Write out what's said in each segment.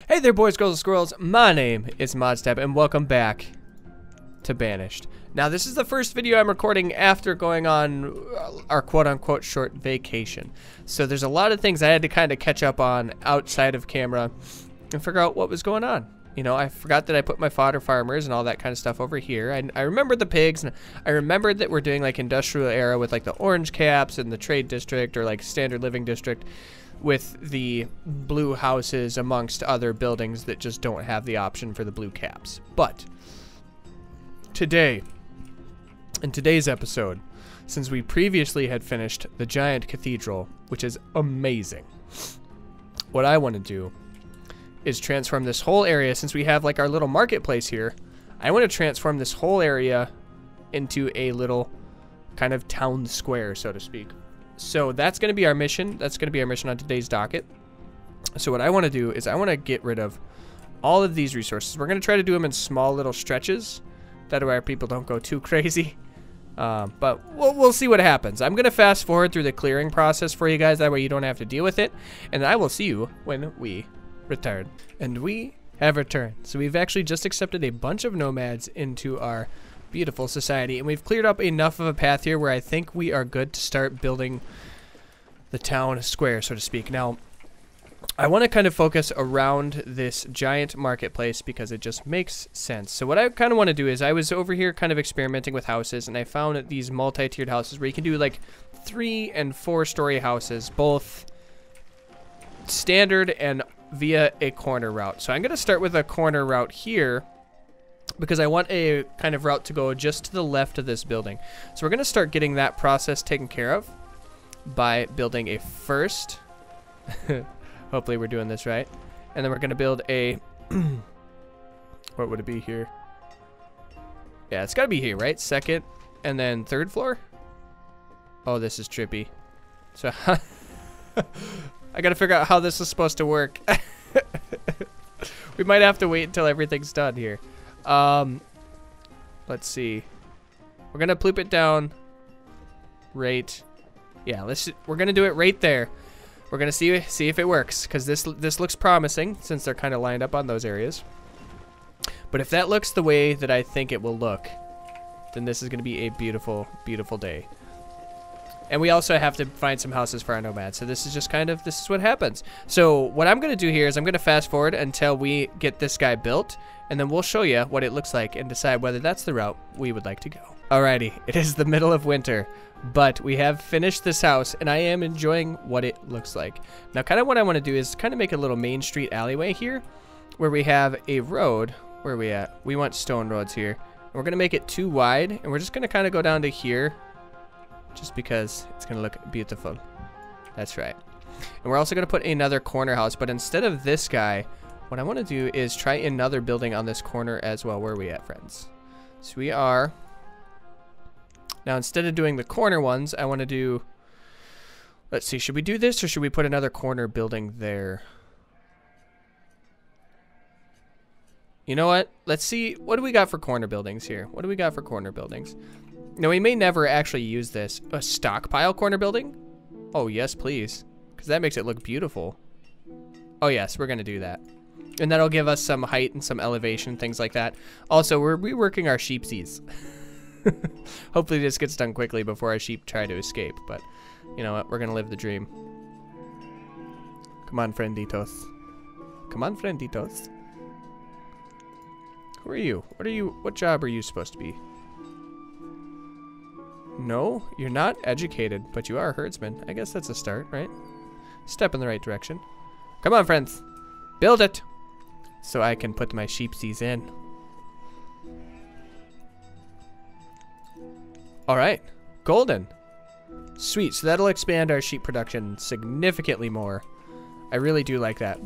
Hey there, boys, girls, and squirrels. My name is Modstab, and welcome back to Banished. Now, this is the first video I'm recording after going on our quote-unquote short vacation. So there's a lot of things I had to kind of catch up on outside of camera and figure out what was going on. You know, I forgot that I put my fodder farmers and all that kind of stuff over here. I remembered the pigs, and I remembered that we're doing like industrial era with like the orange caps and the trade district or like standard living district with the blue houses amongst other buildings that just don't have the option for the blue caps. But today, in today's episode, since we previously had finished the giant cathedral, which is amazing, what I want to do is transform this whole area. Since we have like our little marketplace here, I want to transform this whole area into a little kind of town square, so to speak. So that's going to be our mission. That's going to be our mission on today's docket. So what I want to do is I want to get rid of all of these resources. We're going to try to do them in small little stretches. That way our people don't go too crazy. But we'll see what happens. I'm going to fast forward through the clearing process for you guys. That way you don't have to deal with it. And I will see you when we return. And we have returned. So we've actually just accepted a bunch of nomads into our beautiful society, and we've cleared up enough of a path here where I think we are good to start building the town square, so to speak. Now, I want to kind of focus around this giant marketplace because it just makes sense. So what I kind of want to do is I was over here kind of experimenting with houses, and I found these multi-tiered houses where you can do like 3- and 4-story houses, both standard and via a corner route. So I'm going to start with a corner route here because I want a kind of route to go just to the left of this building. So we're going to start getting that process taken care of by building a first, hopefully we're doing this right, and then we're going to build a, what would it be here? Yeah, it's got to be here, right? Second, and then third floor? Oh, this is trippy. So, I got to figure out how this is supposed to work. We might have to wait until everything's done here. Let's see. We're gonna ploop it down right. Yeah, we're gonna do it right there. We're gonna see if it works, because this looks promising since they're kind of lined up on those areas. But if that looks the way that I think it will look, then this is gonna be a beautiful, beautiful day. And we also have to find some houses for our nomads. So this is just kind of, this is what happens. So what I'm going to do here is I'm going to fast forward until we get this guy built. And then we'll show you what it looks like and decide whether that's the route we would like to go. Alrighty, it is the middle of winter, but we have finished this house and I am enjoying what it looks like. Now kind of what I want to do is kind of make a little main street alleyway here where we have a road. Where are we at? We want stone roads here. And we're going to make it too wide and we're just going to kind of go down to here. Just because it's going to look beautiful. That's right. And we're also going to put another corner house. But instead of this guy, what I want to do is try another building on this corner as well. Where are we at, friends? So we are... Now, instead of doing the corner ones, I want to do... Let's see. Should we do this or should we put another corner building there? You know what? Let's see. What do we got for corner buildings here? What do we got for corner buildings? Now, we may never actually use this. A stockpile corner building? Oh, yes, please. Because that makes it look beautiful. Oh, yes, we're going to do that. And that'll give us some height and some elevation, things like that. Also, we're reworking our sheepsies. Hopefully this gets done quickly before our sheep try to escape. But, you know what? We're going to live the dream. Come on, frienditos. Come on, frienditos. Who are you? What job are you supposed to be? No, you're not educated, but you are a herdsman. I guess that's a start, right? Step in the right direction. Come on, friends. Build it. So I can put my sheepsies in. All right. Golden. Sweet. So that'll expand our sheep production significantly more. I really do like that.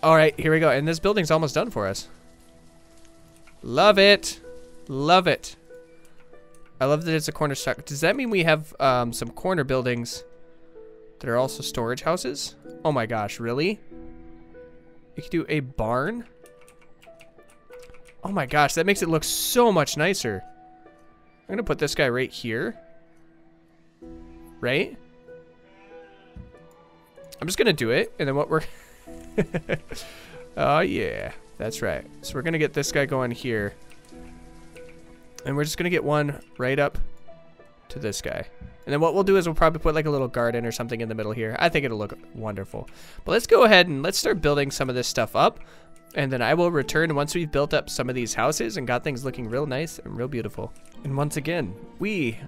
All right, here we go. And this building's almost done for us. Love it. Love it. I love that it's a corner stock. Does that mean we have some corner buildings that are also storage houses? Oh my gosh, really? You could do a barn? Oh my gosh, that makes it look so much nicer. I'm gonna put this guy right here. Right? I'm just gonna do it, and then what we're Oh, yeah. That's right. So we're going to get this guy going here. And we're just going to get one right up to this guy. And then what we'll do is we'll probably put like a little garden or something in the middle here. I think it'll look wonderful. But let's go ahead and let's start building some of this stuff up. And then I will return once we've built up some of these houses and got things looking real nice and real beautiful. And once again, we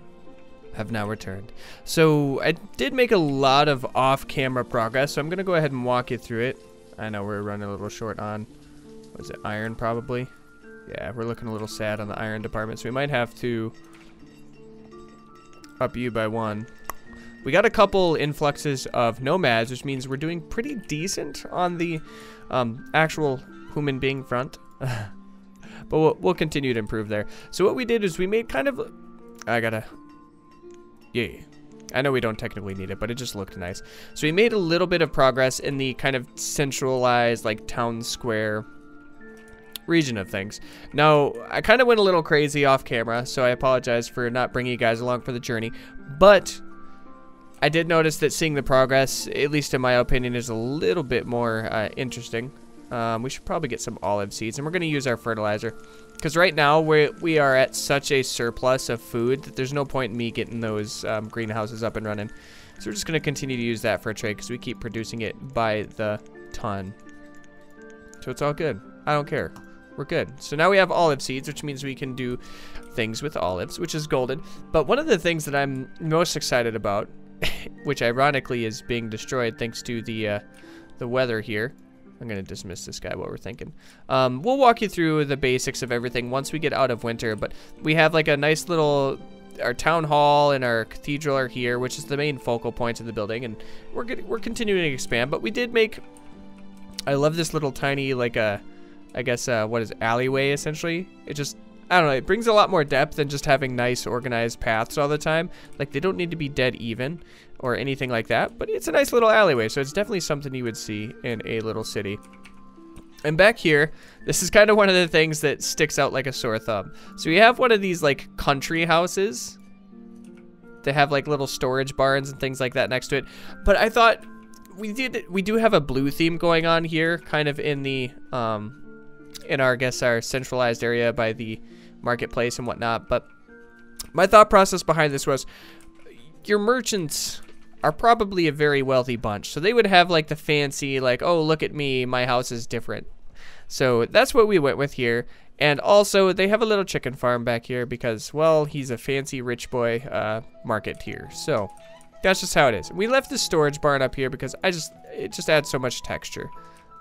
have now returned. So I did make a lot of off-camera progress, so I'm going to go ahead and walk you through it. I know we're running a little short on, what is it, iron probably? Yeah, we're looking a little sad on the iron department, so we might have to up you by 1. We got a couple influxes of nomads, which means we're doing pretty decent on the actual human being front. But we'll continue to improve there. So what we did is we made kind of... Yeah. I know we don't technically need it, but it just looked nice. So we made a little bit of progress in the kind of centralized, like, town square region of things. Now, I kind of went a little crazy off camera, so I apologize for not bringing you guys along for the journey. But I did notice that seeing the progress, at least in my opinion, is a little bit more interesting. We should probably get some olive seeds, and we're going to use our fertilizer. Because right now, we are at such a surplus of food that there's no point in me getting those greenhouses up and running. So we're just going to continue to use that for a trade because we keep producing it by the ton. So it's all good. I don't care. We're good. So now we have olive seeds, which means we can do things with olives, which is golden. But one of the things that I'm most excited about, which ironically is being destroyed thanks to the weather here. I'm going to dismiss this guy while we're thinking. We'll walk you through the basics of everything once we get out of winter, but we have like a nice little, our town hall and our cathedral are here, which is the main focal points of the building, and we're continuing to expand, but we did make, I love this little tiny, like I guess, what is it, alleyway essentially. It just, I don't know, it brings a lot more depth than just having nice organized paths all the time. Like they don't need to be dead even or anything like that, but it's a nice little alleyway, so it's definitely something you would see in a little city. And back here, this is kind of one of the things that sticks out like a sore thumb. So we have one of these like country houses. They have like little storage barns and things like that next to it. But I thought we do have a blue theme going on here, kind of in the in our, I guess, our centralized area by the marketplace and whatnot. But my thought process behind this was your merchants are probably a very wealthy bunch. So they would have like the fancy, like, oh, look at me, my house is different. So that's what we went with here. And also they have a little chicken farm back here because, well, he's a fancy rich boy marketeer. So that's just how it is. We left the storage barn up here because it just adds so much texture.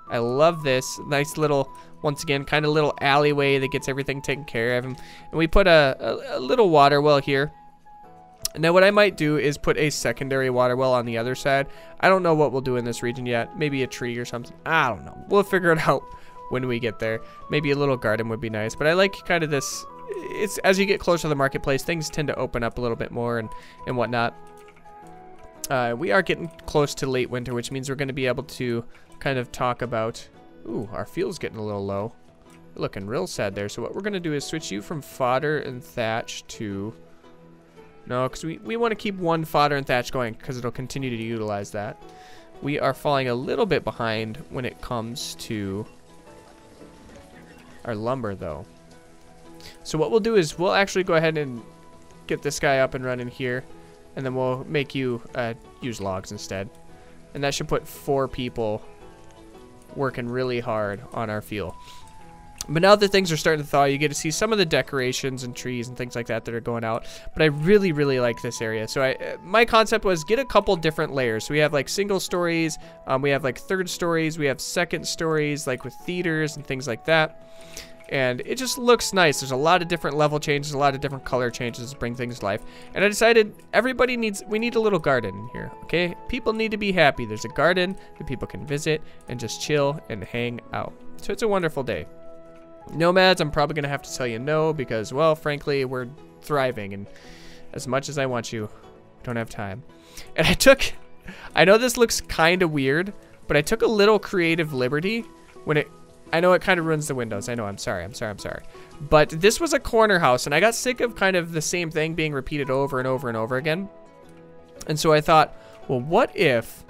I love this nice little, once again, kind of little alleyway that gets everything taken care of. And we put a little water well here. Now what I might do is put a secondary water well on the other side. I don't know what we'll do in this region yet. Maybe a tree or something. I don't know. We'll figure it out when we get there. Maybe a little garden would be nice. But I like kind of this. It's as you get closer to the marketplace, things tend to open up a little bit more and whatnot. We are getting close to late winter, which means we're going to be able to kind of talk about. Ooh, our fuel's getting a little low. We're looking real sad there. So what we're going to do is switch you from fodder and thatch to... No, because we want to keep one fodder and thatch going because it'll continue to utilize that. We are falling a little bit behind when it comes to our lumber, though. So what we'll do is we'll actually go ahead and get this guy up and running here, and then we'll make you use logs instead. And that should put 4 people working really hard on our fuel. But now that things are starting to thaw, you get to see some of the decorations and trees and things like that that are going out. But I really, really like this area. So my concept was get a couple different layers. So we have like single stories, we have like third stories, we have second stories, like with theaters and things like that. And it just looks nice. There's a lot of different level changes, a lot of different color changes to bring things to life. And I decided we need a little garden in here, okay? People need to be happy. There's a garden that people can visit and just chill and hang out. So it's a wonderful day. Nomads, I'm probably going to have to tell you no because, well, frankly, we're thriving. And as much as I want you, I don't have time. And I know this looks kind of weird, but I took a little creative liberty when I know it kind of ruins the windows. I know, I'm sorry. But this was a corner house, and I got sick of kind of the same thing being repeated over and over and over again. And so I thought, well, what if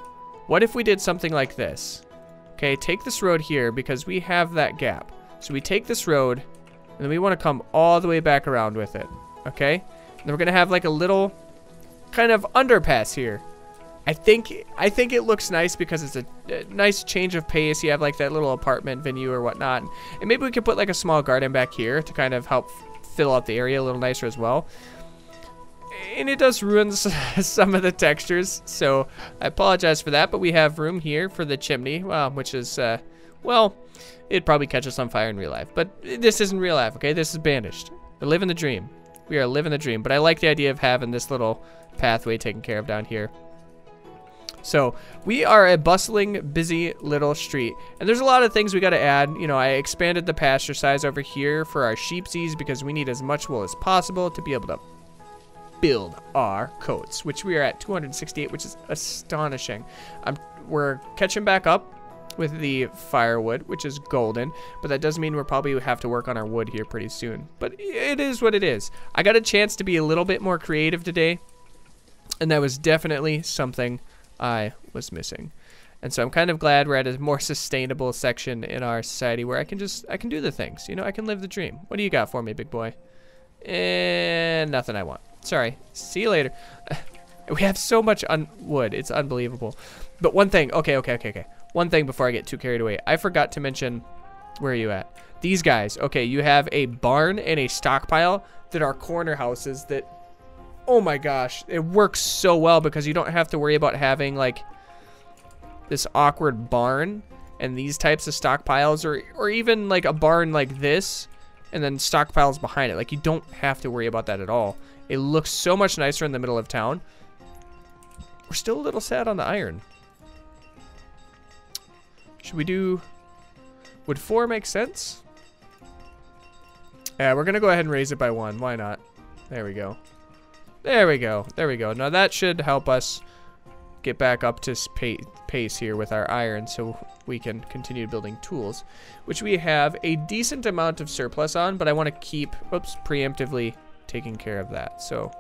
we did something like this? Okay, take this road here because we have that gap. So we take this road, and then we want to come all the way back around with it. Okay? And then we're going to have like a little kind of underpass here. I think it looks nice because it's a nice change of pace. You have like that little apartment venue or whatnot. And maybe we could put like a small garden back here to kind of help fill out the area a little nicer as well. And it does ruin some of the textures, so I apologize for that, but we have room here for the chimney, which is, well, it'd probably catch us on fire in real life. But this isn't real life, okay? This is Banished. We're living the dream. We are living the dream, but I like the idea of having this little pathway taken care of down here. So we are a bustling, busy little street, and there's a lot of things we got to add. You know, I expanded the pasture size over here for our sheepsies because we need as much wool as possible to be able to build our coats, which we are at 268, which is astonishing. We're catching back up with the firewood, which is golden, but that does mean we'll probably have to work on our wood here pretty soon. But it is what it is. I got a chance to be a little bit more creative today, and that was definitely something I was missing. And so I'm kind of glad we're at a more sustainable section in our society where I can do the things. You know, I can live the dream. What do you got for me, big boy? And nothing I want. Sorry. See you later. We have so much wood. It's unbelievable. But one thing. Okay. One thing before I get too carried away. I forgot to mention. Where are you at? These guys. Okay, you have a barn and a stockpile that are corner houses that... Oh my gosh. It works so well because you don't have to worry about having like this awkward barn and these types of stockpiles or even like a barn like this and then stockpiles behind it. Like you don't have to worry about that at all. It looks so much nicer in the middle of town. We're still a little sad on the iron. Should we do... Would 4 make sense? Yeah, we're going to go ahead and raise it by 1. Why not? There we go. There we go. There we go. Now that should help us get back up to pace here with our iron so we can continue building tools, which we have a decent amount of surplus on, but I want to keep, preemptively taking care of that. So,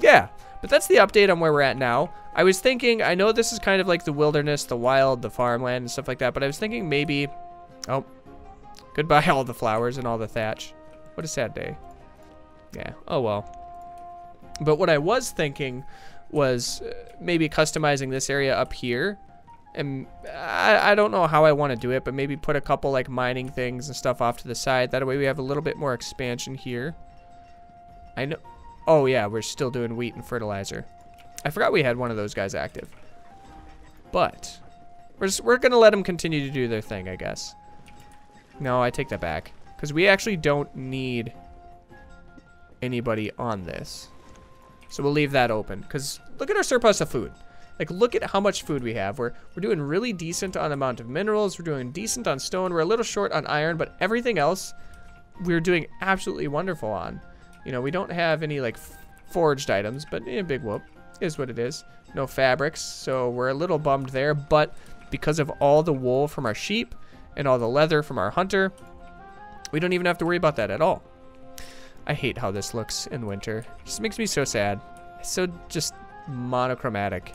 yeah. But that's the update on where we're at now. I was thinking, I know this is kind of like the wilderness, the wild, the farmland and stuff like that, but I was thinking maybe... Oh, goodbye all the flowers and all the thatch. What a sad day. Yeah, oh well. But what I was thinking was maybe customizing this area up here. And I don't know how I want to do it, but maybe put a couple like mining things and stuff off to the side. That way we have a little bit more expansion here. I know. Oh yeah, we're still doing wheat and fertilizer. I forgot we had one of those guys active. But we're going to let them continue to do their thing, I guess. No, I take that back. Because we actually don't need anybody on this. So we'll leave that open. Because look at our surplus of food. Like, look at how much food we have. We're doing really decent on amount of minerals. We're doing decent on stone. We're a little short on iron. But everything else, we're doing absolutely wonderful on. You know, we don't have any, like, forged items. But, big whoop. Is what it is. No fabrics. So we're a little bummed there. But because of all the wool from our sheep and all the leather from our hunter, we don't even have to worry about that at all. I hate how this looks in winter. It just makes me so sad. It's so just monochromatic.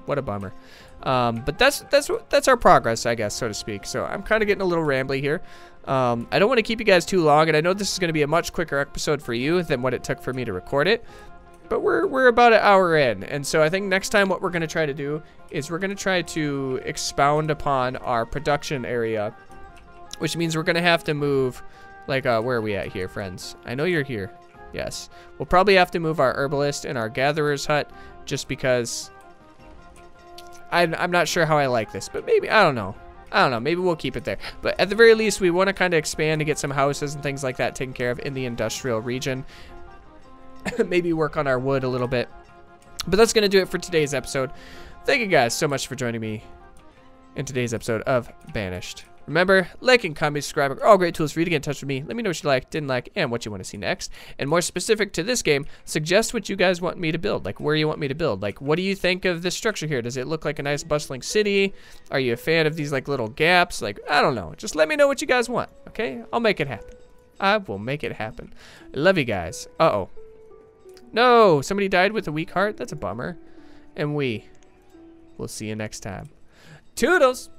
What a bummer. But that's our progress, I guess, so to speak. So I'm kind of getting a little rambly here. I don't want to keep you guys too long, and I know this is going to be a much quicker episode for you than what it took for me to record it. But we're about an hour in, and so I think next time what we're going to try to do is we're going to try to expound upon our production area, which means we're going to have to move, like, where are we at here, friends? I know you're here. Yes. We'll probably have to move our herbalist and our gatherer's hut just because I'm not sure how I like this, but maybe, I don't know. Maybe we'll keep it there. But at the very least, we want to kind of expand to get some houses and things like that taken care of in the industrial region. Maybe work on our wood a little bit. But that's going to do it for today's episode. Thank you guys so much for joining me in today's episode of Banished. Remember, like and comment, subscribe are all great tools for you to get in touch with me. Let me know what you like, didn't like, and what you want to see next. And more specific to this game, suggest what you guys want me to build. Like, where you want me to build. Like, what do you think of this structure here? Does it look like a nice bustling city? Are you a fan of these, like, little gaps? Like, I don't know. Just let me know what you guys want, okay? I'll make it happen. I will make it happen. I love you guys. Uh-oh. No! Somebody died with a weak heart? That's a bummer. And we'll see you next time. Toodles!